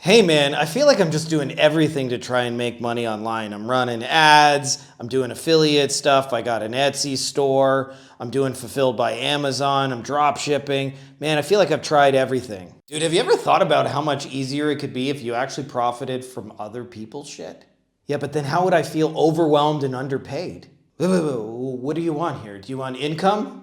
Hey man, I feel like I'm just doing everything to try and make money online. I'm running ads, I'm doing affiliate stuff, I got an Etsy store, I'm doing fulfilled by Amazon, I'm drop shipping. Man, I feel like I've tried everything. Dude, have you ever thought about how much easier it could be if you actually profited from other people's shit? Yeah, but then how would I feel overwhelmed and underpaid? What do you want here? Do you want income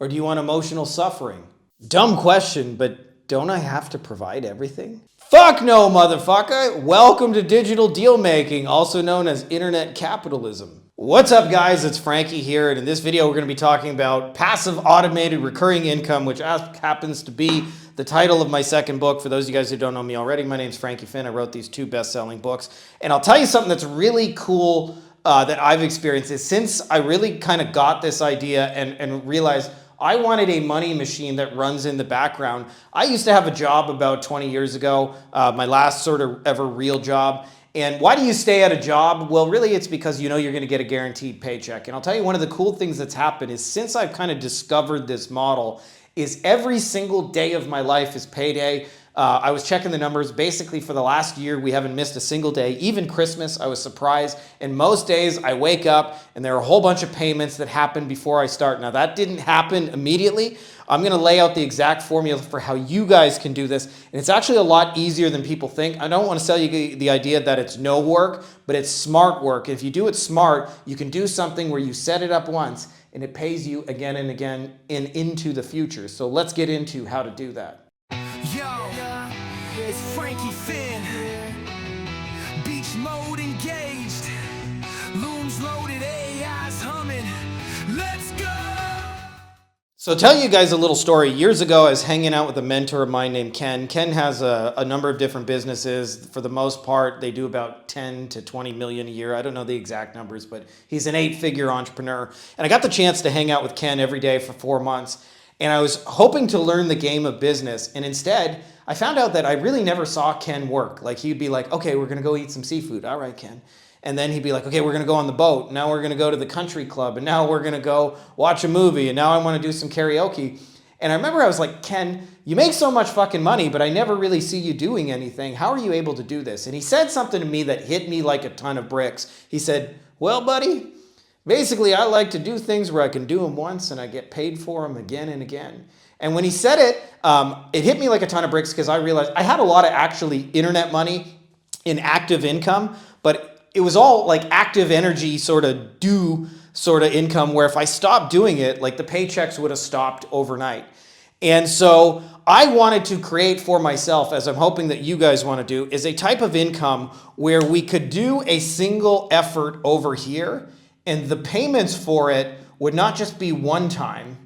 or do you want emotional suffering? Dumb question, but don't I have to provide everything? Fuck no, motherfucker! Welcome to digital deal making, also known as internet capitalism. What's up, guys? It's Frankie here, and in this video, we're going to be talking about passive automated recurring income, which happens to be the title of my second book. For those of you guys who don't know me already, my name's Frankie Finn. I wrote these two best-selling books, and I'll tell you something that's really cool that I've experienced is since I really kind of got this idea and realized I wanted a money machine that runs in the background. I used to have a job about 20 years ago, my last sort of ever real job. And why do you stay at a job? Well, really it's because you know you're gonna get a guaranteed paycheck. And I'll tell you, one of the cool things that's happened is since I've kind of discovered this model is every single day of my life is payday. I was checking the numbers. Basically, for the last year, we haven't missed a single day. Even Christmas, I was surprised. And most days, I wake up and there are a whole bunch of payments that happen before I start. Now, that didn't happen immediately. I'm going to lay out the exact formula for how you guys can do this. And it's actually a lot easier than people think. I don't want to sell you the idea that it's no work, but it's smart work. If you do it smart, you can do something where you set it up once and it pays you again and again and into the future. So let's get into how to do that. Yo, it's Frankie Finn. Beach mode engaged. Looms loaded, AI's humming. Let's go! So I'll tell you guys a little story. Years ago, I was hanging out with a mentor of mine named Ken. Ken has a number of different businesses. For the most part, they do about 10 to 20 million a year. I don't know the exact numbers, but he's an 8-figure entrepreneur. And I got the chance to hang out with Ken every day for 4 months. And I was hoping to learn the game of business. And instead, I found out that I really never saw Ken work. Like he'd be like, okay, we're going to go eat some seafood. All right, Ken. And then he'd be like, okay, we're going to go on the boat. Now we're going to go to the country club. And now we're going to go watch a movie. And now I want to do some karaoke. And I remember I was like, Ken, you make so much fucking money, but I never really see you doing anything. How are you able to do this? And he said something to me that hit me like a ton of bricks. He said, well, buddy, basically, I like to do things where I can do them once and I get paid for them again and again. And when he said it, it hit me like a ton of bricks because I realized I had a lot of actually internet money in active income, but it was all like active energy sort of income where if I stopped doing it, like the paychecks would have stopped overnight. And so I wanted to create for myself, as I'm hoping that you guys want to do, is a type of income where we could do a single effort over here and the payments for it would not just be one time,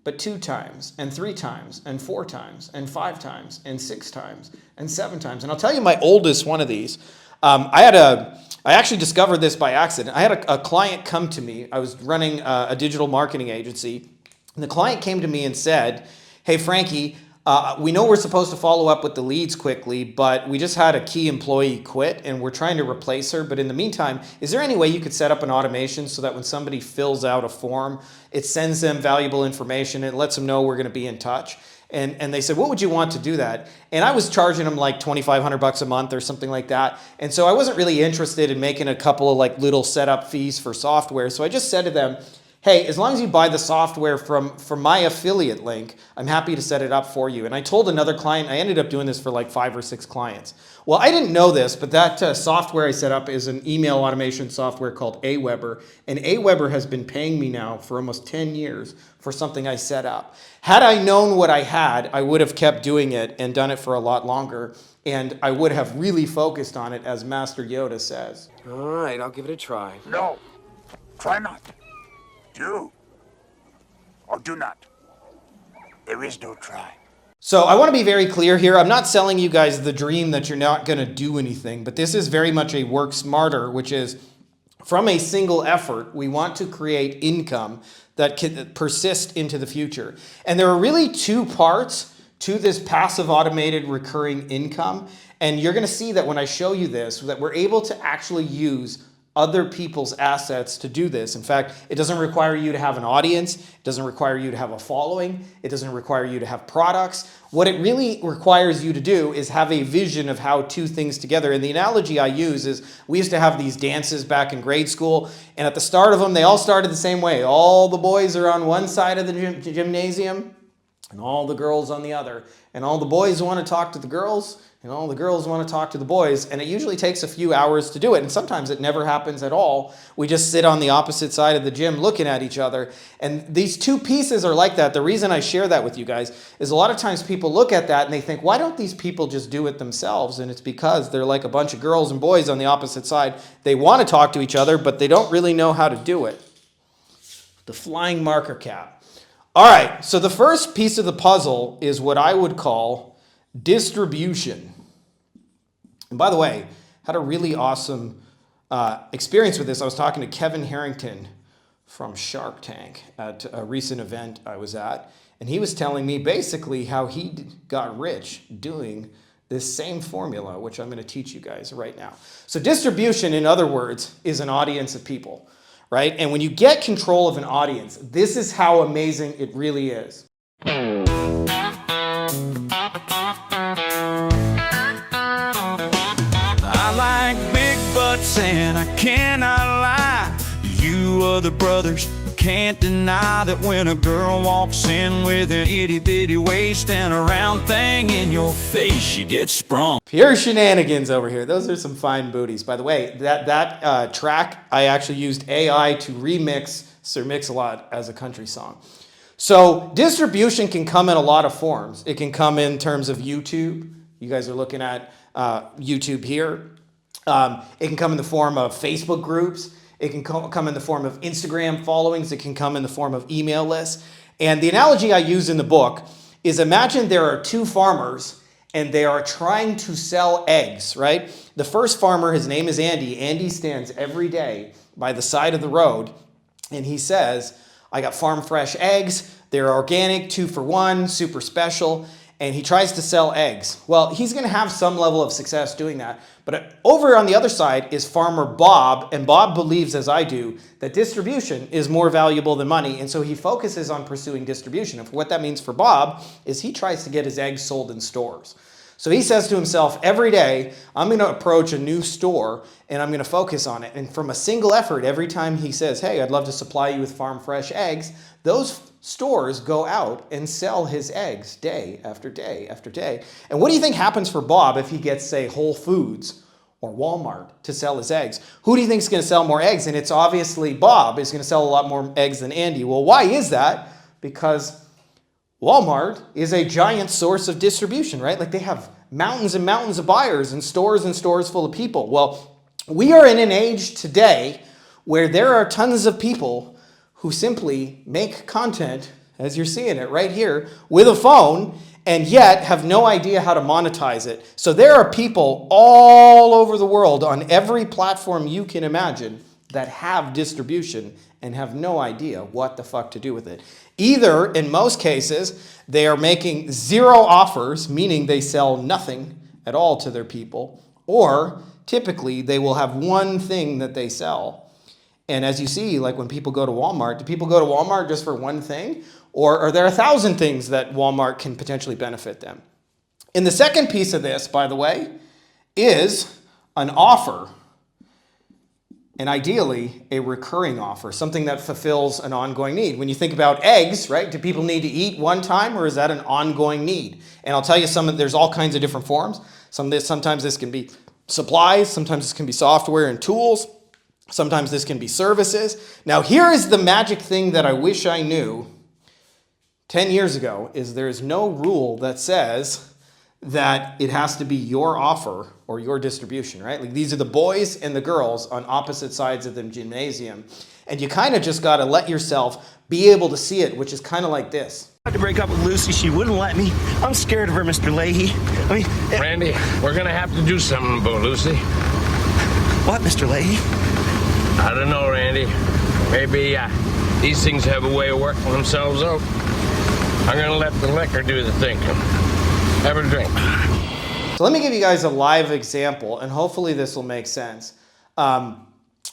but 2 times, and 3 times, and 4 times, and 5 times, and 6 times, and 7 times. And I'll tell you my oldest one of these. I actually discovered this by accident. I had a client come to me. I was running a digital marketing agency. And the client came to me and said, hey, Frankie, we know we're supposed to follow up with the leads quickly, but we just had a key employee quit and we're trying to replace her. But in the meantime, is there any way you could set up an automation so that when somebody fills out a form, it sends them valuable information and lets them know we're going to be in touch? And they said, what would you want to do that? And I was charging them like $2,500 a month or something like that. And so I wasn't really interested in making a couple of like little setup fees for software. So I just said to them, hey, as long as you buy the software from my affiliate link, I'm happy to set it up for you. And I told another client, I ended up doing this for like 5 or 6 clients. Well, I didn't know this, but that software I set up is an email automation software called Aweber. And Aweber has been paying me now for almost 10 years for something I set up. Had I known what I had, I would have kept doing it and done it for a lot longer. And I would have really focused on it, as Master Yoda says. All right, I'll give it a try. No, try not. Do or do not. There is no try. So I want to be very clear here. I'm not selling you guys the dream that you're not going to do anything, but this is very much a work smarter, which is from a single effort, we want to create income that can persist into the future. And there are really 2 parts to this passive automated recurring income. And you're going to see that when I show you this, that we're able to actually use other people's assets to do this. In fact, it doesn't require you to have an audience. It doesn't require you to have a following. It doesn't require you to have products. What it really requires you to do is have a vision of how two things together. And the analogy I use is we used to have these dances back in grade school. And at the start of them, they all started the same way. All the boys are on one side of the gymnasium and all the girls on the other. And all the boys want to talk to the girls, and all the girls want to talk to the boys, and it usually takes a few hours to do it, and sometimes it never happens at all. We just sit on the opposite side of the gym looking at each other, and these two pieces are like that. The reason I share that with you guys is a lot of times people look at that and they think, why don't these people just do it themselves? And it's because they're like a bunch of girls and boys on the opposite side. They want to talk to each other, but they don't really know how to do it. The flying marker cap. All right, so the first piece of the puzzle is what I would call distribution. And by the way, had a really awesome experience with this. I was talking to Kevin Harrington from Shark Tank at a recent event I was at, and he was telling me basically how he got rich doing this same formula, which I'm going to teach you guys right now. So distribution, in other words, is an audience of people, right? And when you get control of an audience, this is how amazing it really is. I like big butts and I cannot lie. You other brothers can't deny that when a girl walks in with an itty bitty waist and a round thing in your face, you get sprung. Pure shenanigans over here. Those are some fine booties. By the way, that track, I actually used AI to remix Sir Mix-a-Lot as a country song. So distribution can come in a lot of forms. It can come in terms of YouTube. You guys are looking at YouTube here. It can come in the form of Facebook groups. It can come in the form of Instagram followings. It can come in the form of email lists. And the analogy I use in the book is, imagine there are two farmers and they are trying to sell eggs, right? The first farmer, his name is Andy. Andy stands every day by the side of the road and he says, I got farm fresh eggs. They're organic, 2 for 1, super special. And he tries to sell eggs. Well, he's going to have some level of success doing that. But over on the other side is farmer Bob, and Bob believes, as I do, that distribution is more valuable than money, and so he focuses on pursuing distribution. And what that means for Bob is he tries to get his eggs sold in stores. So he says to himself, every day, I'm going to approach a new store, and I'm going to focus on it. And from a single effort, every time he says, hey, I'd love to supply you with farm fresh eggs, those stores go out and sell his eggs day after day after day. And what do you think happens for Bob if he gets, say, Whole Foods or Walmart to sell his eggs? Who do you think is going to sell more eggs? And it's obviously Bob is going to sell a lot more eggs than Andy. Well, why is that? Because Walmart is a giant source of distribution, right? Like they have mountains and mountains of buyers and stores full of people. Well, we are in an age today where there are tons of people who simply make content, as you're seeing it right here, with a phone, and yet have no idea how to monetize it. So there are people all over the world on every platform you can imagine that have distribution and have no idea what the fuck to do with it. Either, in most cases, they are making zero offers, meaning they sell nothing at all to their people, or typically they will have one thing that they sell. And as you see, like when people go to Walmart, do people go to Walmart just for one thing? Or are there 1,000 things that Walmart can potentially benefit them? And the second piece of this, by the way, is an offer. And ideally, a recurring offer, something that fulfills an ongoing need. When you think about eggs, right, do people need to eat one time, or is that an ongoing need? And I'll tell you, there's all kinds of different forms. Sometimes this can be supplies, sometimes this can be software and tools. Sometimes this can be services. Now, here is the magic thing that I wish I knew 10 years ago, is there is no rule that says that it has to be your offer or your distribution, right? Like these are the boys and the girls on opposite sides of the gymnasium. And you kind of just got to let yourself be able to see it, which is kind of like this. I had to break up with Lucy. She wouldn't let me. I'm scared of her, Mr. Leahy. Randy, we're going to have to do something about Lucy. What, Mr. Leahy? I don't know, Randy. Maybe these things have a way of working themselves out. I'm going to let the liquor do the thinking. Have a drink. So let me give you guys a live example, and hopefully this will make sense.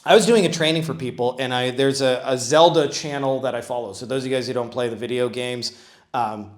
I was doing a training for people, and there's a Zelda channel that I follow. So those of you guys who don't play the video games,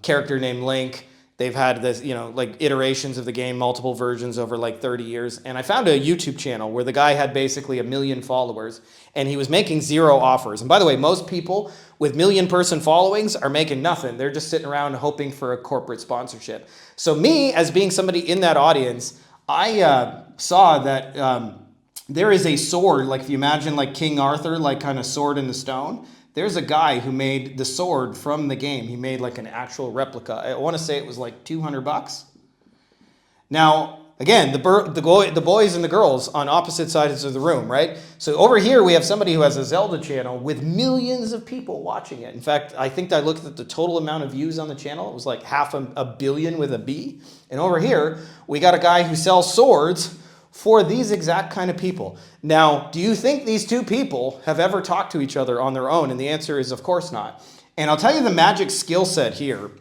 character named Link, they've had this, like iterations of the game, multiple versions over like 30 years. And I found a YouTube channel where the guy had basically 1 million followers, and he was making 0 offers. And by the way, most people with 1 million person followings are making nothing. They're just sitting around hoping for a corporate sponsorship. So me, as being somebody in that audience, I saw that there is a sword, like if you imagine like King Arthur, like kind of sword in the stone. There's a guy who made the sword from the game. He made like an actual replica. I want to say it was like $200. Now, again, the boys and the girls on opposite sides of the room, right? So over here we have somebody who has a Zelda channel with millions of people watching it. In fact, I think I looked at the total amount of views on the channel. It was like 500 million with a B. And over here we got a guy who sells swords for these exact kind of people. Now, do you think these two people have ever talked to each other on their own? And the answer is, of course not. And I'll tell you the magic skill set here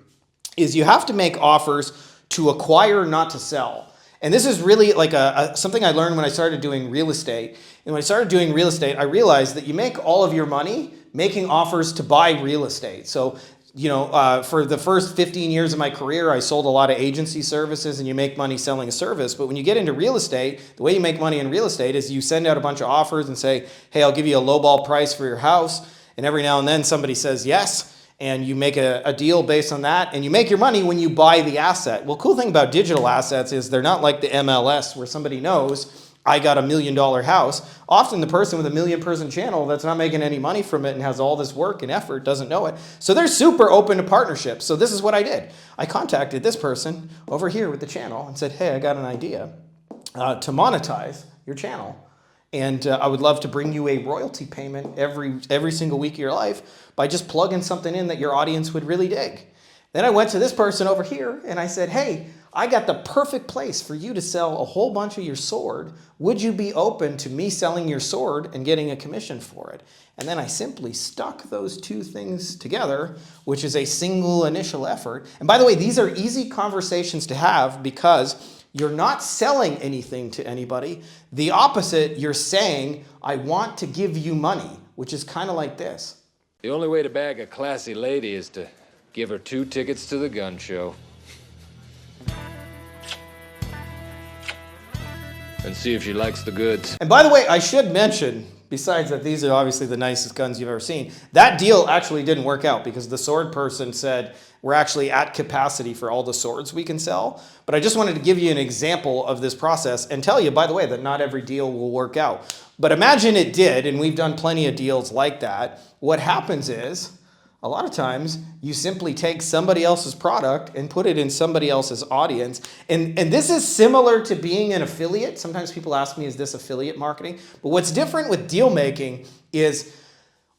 is you have to make offers to acquire, not to sell. And this is really like something I learned when I started doing real estate. And when I started doing real estate, I realized that you make all of your money making offers to buy real estate. So for the first 15 years of my career, I sold a lot of agency services, and you make money selling a service. But when you get into real estate, the way you make money in real estate is you send out a bunch of offers and say, hey, I'll give you a lowball price for your house. And every now and then somebody says yes, and you make a deal based on that, and you make your money when you buy the asset. Well, cool thing about digital assets is they're not like the MLS where somebody knows I got $1 million house. Often the person with a 1 million person channel that's not making any money from it and has all this work and effort doesn't know it. So they're super open to partnerships. So this is what I did. I contacted this person over here with the channel and said, hey, I got an idea to monetize your channel. And I would love to bring you a royalty payment every single week of your life by just plugging something in that your audience would really dig. Then I went to this person over here and I said, hey, I got the perfect place for you to sell a whole bunch of your sword. Would you be open to me selling your sword and getting a commission for it? And then I simply stuck those two things together, which is a single initial effort. And by the way, these are easy conversations to have because you're not selling anything to anybody. The opposite, you're saying, I want to give you money, which is kind of like this. The only way to bag a classy lady is to give her 2 tickets to the gun show. And see if she likes the goods. And by the way, I should mention, besides that these are obviously the nicest guns you've ever seen, that deal actually didn't work out because the sword person said, we're actually at capacity for all the swords we can sell. But I just wanted to give you an example of this process and tell you, by the way, that not every deal will work out. But imagine it did, and we've done plenty of deals like that. What happens is, a lot of times, you simply take somebody else's product and put it in somebody else's audience. And this is similar to being an affiliate. Sometimes people ask me, is this affiliate marketing? But what's different with deal making is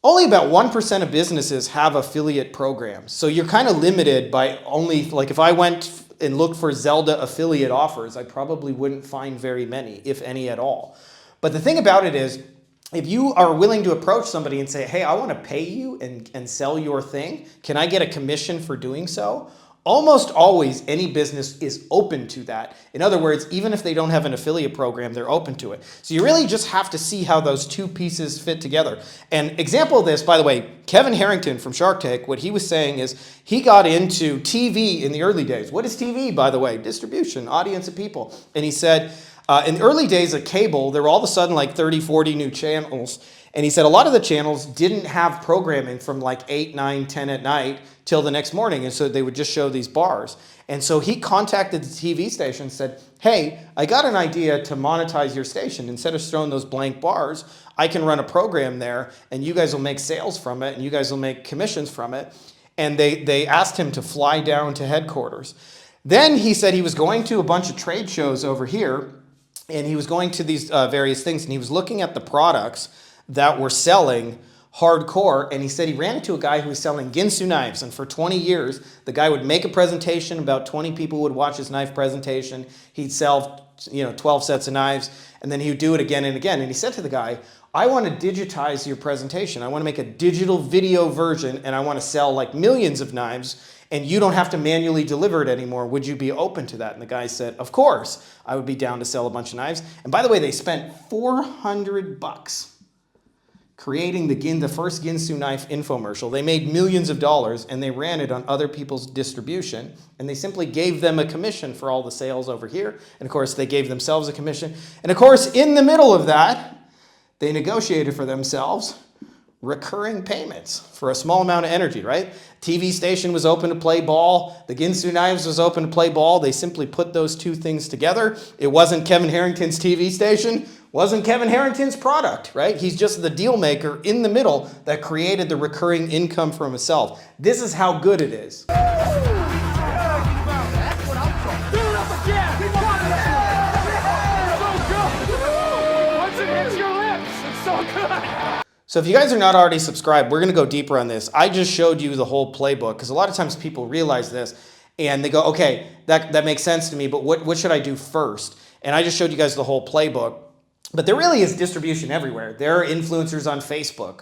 only about 1% of businesses have affiliate programs. So you're kind of limited by only, like if I went and looked for Zelda affiliate offers, I probably wouldn't find very many, if any at all. But the thing about it is, if you are willing to approach somebody and say, hey, I want to pay you and sell your thing, can I get a commission for doing so? Almost always any business is open to that. In other words, even if they don't have an affiliate program, they're open to it. So you really just have to see how those two pieces fit together. An example of this, by the way, Kevin Harrington from Shark Tank, what he was saying is he got into TV in the early days. What is TV, by the way? Distribution, audience of people. And he said, in the early days of cable, there were all of a sudden like 30, 40 new channels. And he said a lot of the channels didn't have programming from like 8, 9, 10 at night till the next morning. And so they would just show these bars. And so he contacted the TV station and said, hey, I got an idea to monetize your station. Instead of throwing those blank bars, I can run a program there and you guys will make sales from it and you guys will make commissions from it. And they asked him to fly down to headquarters. Then he said he was going to a bunch of trade shows over here. And he was going to these various things, and he was looking at the products that were selling hardcore, and he said he ran into a guy who was selling Ginsu knives, and for 20 years, the guy would make a presentation, about 20 people would watch his knife presentation, he'd sell 12 sets of knives, and then he would do it again and again, and he said to the guy, I want to digitize your presentation, I want to make a digital video version, and I want to sell like millions of knives, and you don't have to manually deliver it anymore. Would you be open to that? And the guy said, of course, I would be down to sell a bunch of knives. And by the way, they spent $400 creating the first Ginsu knife infomercial. They made millions of dollars and they ran it on other people's distribution, and they simply gave them a commission for all the sales over here. And of course, they gave themselves a commission. And of course, in the middle of that, they negotiated for themselves recurring payments for a small amount of energy, right? TV station was open to play ball. The Ginsu knives was open to play ball. They simply put those two things together. It wasn't Kevin Harrington's TV station, wasn't Kevin Harrington's product, right? He's just the deal maker in the middle that created the recurring income for himself. This is how good it is. So if you guys are not already subscribed, we're going to go deeper on this. I just showed you the whole playbook because a lot of times people realize this and they go, okay, that makes sense to me, but what should I do first? And I just showed you guys the whole playbook. But there really is distribution everywhere. There are influencers on Facebook.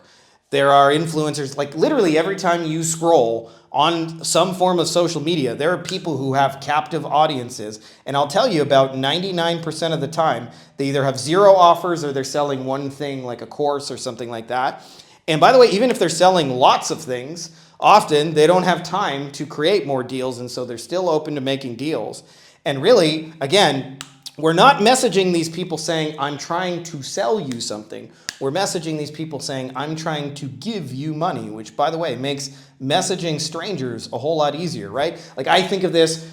There are influencers, like literally every time you scroll on some form of social media, there are people who have captive audiences. And I'll tell you, about 99% of the time, they either have zero offers or they're selling one thing like a course or something like that. And by the way, even if they're selling lots of things, often they don't have time to create more deals. And so they're still open to making deals. And really, again, we're not messaging these people saying, I'm trying to sell you something. We're messaging these people saying, I'm trying to give you money, which, by the way, makes messaging strangers a whole lot easier, right? Like, I think of this,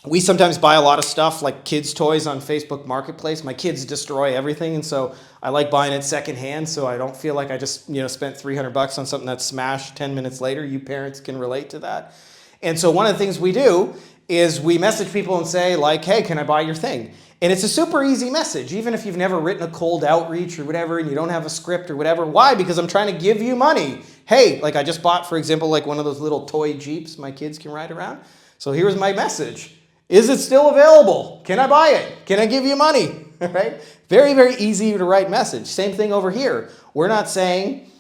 we sometimes buy a lot of stuff like kids' toys on Facebook Marketplace. My kids destroy everything, and so I like buying it secondhand so I don't feel like I just spent $300 on something that's smashed 10 minutes later. You parents can relate to that. And so one of the things we do is we message people and say, like, hey, can I buy your thing? And it's a super easy message, even if you've never written a cold outreach or whatever and you don't have a script or whatever. Why? Because I'm trying to give you money. Hey, like I just bought, for example, like one of those little toy Jeeps my kids can ride around. So here's my message. Is it still available? Can I buy it? Can I give you money? Right? Very, very easy to write message. Same thing over here. We're not saying,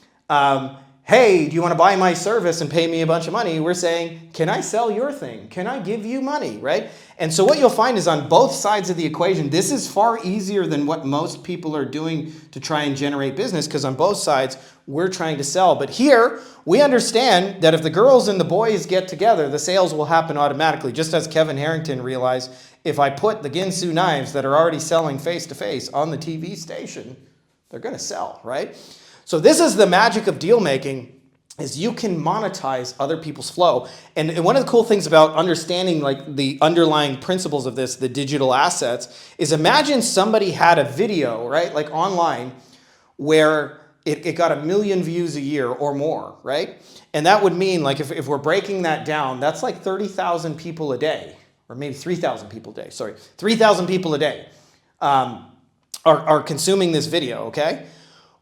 hey, do you want to buy my service and pay me a bunch of money? We're saying, can I sell your thing? Can I give you money, right? And so what you'll find is on both sides of the equation, this is far easier than what most people are doing to try and generate business, because on both sides, we're trying to sell. But here, we understand that if the girls and the boys get together, the sales will happen automatically, just as Kevin Harrington realized, if I put the Ginsu knives that are already selling face-to-face on the TV station, they're going to sell, right? So this is the magic of deal making, is you can monetize other people's flow. And one of the cool things about understanding like the underlying principles of this, the digital assets, is imagine somebody had a video, right, like online, where it got 1 million views a year or more, right? And that would mean, like, if we're breaking that down, that's like 30,000 people a day, or maybe 3,000 people a day, sorry. 3,000 people a day are consuming this video, okay?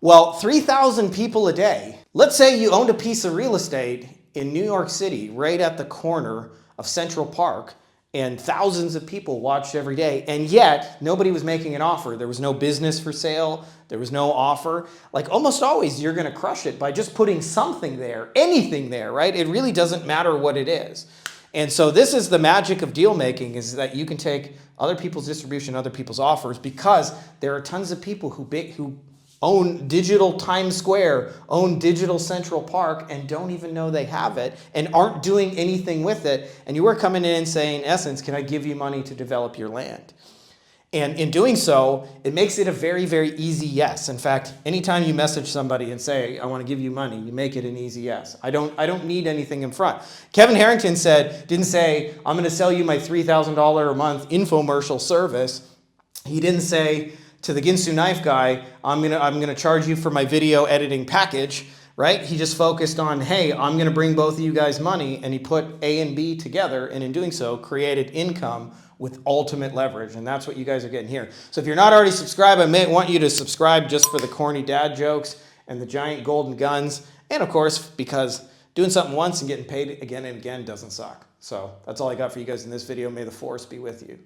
Well, 3,000 people a day. Let's say you owned a piece of real estate in New York City, right at the corner of Central Park, and thousands of people watched every day, and yet nobody was making an offer. There was no business for sale. There was no offer. Like almost always, you're going to crush it by just putting something there, anything there, right? It really doesn't matter what it is. And so this is the magic of deal making, is that you can take other people's distribution, other people's offers, because there are tons of people who own digital Times Square, own digital Central Park, and don't even know they have it, and aren't doing anything with it. And you are coming in and saying, in essence, can I give you money to develop your land? And in doing so, it makes it a very, very easy yes. In fact, anytime you message somebody and say, I want to give you money, you make it an easy yes. I don't need anything in front. Kevin Harrington didn't say, I'm going to sell you my $3,000 a month infomercial service. He didn't say to the Ginsu knife guy, I'm gonna charge you for my video editing package, right? He just focused on, hey, I'm gonna bring both of you guys money, and he put A and B together, and in doing so, created income with ultimate leverage, and that's what you guys are getting here. So if you're not already subscribed, I may want you to subscribe just for the corny dad jokes and the giant golden guns, and of course, because doing something once and getting paid again and again doesn't suck. So that's all I got for you guys in this video. May the force be with you.